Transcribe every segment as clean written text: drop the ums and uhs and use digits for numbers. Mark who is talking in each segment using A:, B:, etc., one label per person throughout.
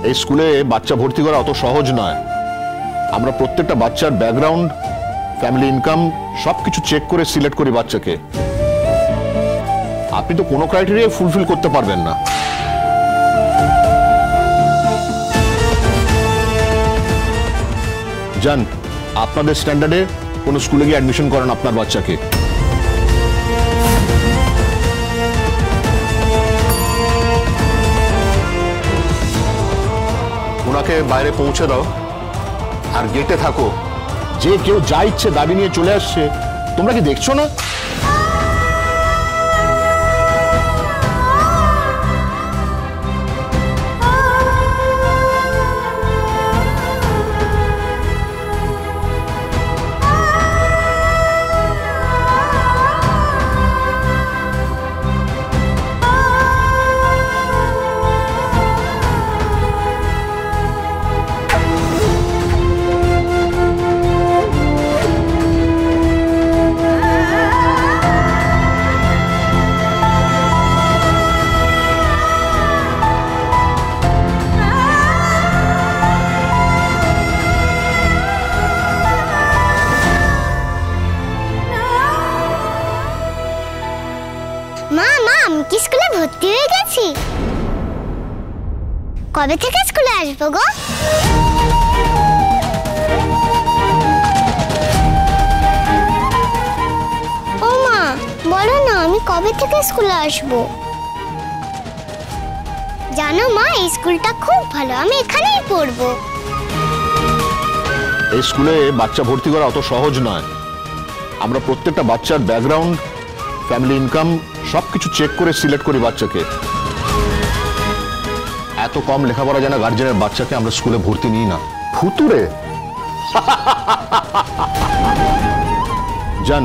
A: এই স্কুলে বাচ্চা ভর্তি করা অত সহজ নয়। আমরা প্রত্যেকটা বাচ্চার ব্যাকগ্রাউন্ড, ফ্যামিলি ইনকাম সবকিছু চেক করে সিলেক্ট করি বাচ্চাকে। আপনি তো কোনো ক্রাইটেরিয়া ফুলফিল করতে পারবেন না। যান, আপনাদের স্ট্যান্ডার্ডে কোনো স্কুলে গিয়ে অ্যাডমিশন করান আপনার বাচ্চাকে। ওনাকে বাইরে পৌঁছে দাও আর গেটে থাকো। যে কেউ যা ইচ্ছে দাবি নিয়ে চলে আসছে, তোমরা কি দেখছো না?
B: স্কুলে ভর্তি হয়ে গেছি। কবে থেকে স্কুলে আসবো গো? ও মা, বলো না আমি কবে থেকে স্কুলে আসবো? জানো মা, এই স্কুলটা খুব ভালো, আমি এখানেই পড়বো।
A: এই স্কুলে বাচ্চা ভর্তি করা অত সহজ নয়। আমরা প্রত্যেকটা বাচ্চার ব্যাকগ্রাউন্ড, ফ্যামিলি ইনকাম সবকিছু চেক করে সিলেক্ট করি বাচ্চাকে। এত কম লেখাপড়া জানা গার্জেনের বাচ্চাকে আমরা স্কুলে ভর্তি নিই না। ফুতুরে যান,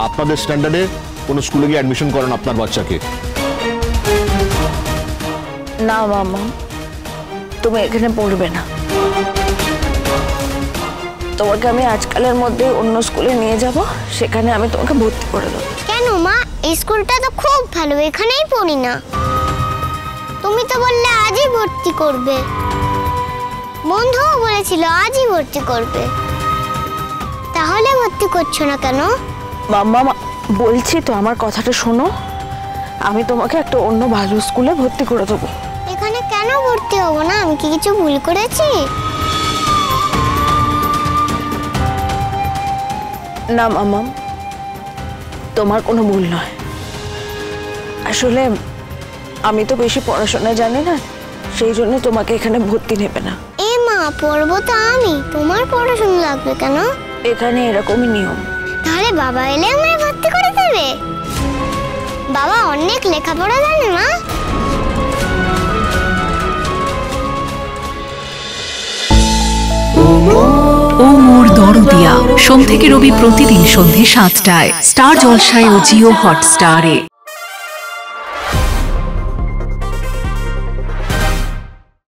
A: আপনাদের স্ট্যান্ডার্ডে কোনো স্কুলে গিয়ে অ্যাডমিশন করান আপনার বাচ্চাকে।
C: না মামা, তুমি এখানে পড়বে না। তোমাকে আমি আজকালের মধ্যে অন্য স্কুলে নিয়ে যাব, সেখানে আমি তোমাকে ভর্তি করে দেবো।
B: কেন মা, এই স্কুলটা তো খুব ভালো, এখানেই পড়ি না। তুমি তো বললে আজই ভর্তি করবে, বন্ধুও বলেছিল আজই ভর্তি করবে, তাহলে ভর্তি করছো না কেন?
C: মাম্মা, বলছি তো, আমার কথাটা শোনো। আমি তোমাকে একটা অন্য ভালো স্কুলে ভর্তি করে দেবো।
B: এখানে কেন ভর্তি হবো না? আমি কি কিছু ভুল করেছি?
C: না মামা, তোমার কোনো ভুল নয়। আসলে আমি তো বেশি পড়াশোনা জানি না, সেই জন্য তোমাকে এখানে ভর্তি নেবে না।
B: এ মা, পড়বো তো আমি, তোমার পড়াশোনা লাগবে কেন?
C: এখানে এরকমই নিয়ম।
B: তাহলে বাবা এলে আমায় ভর্তি করে দেবে? বাবা অনেক লেখাপড়া জানে মা।
D: ও মোর দরদিয়া, সোম থেকে রবি প্রতিদিন সন্ধ্যে ৭টায় স্টার জলসায় ও জিও হটস্টারে।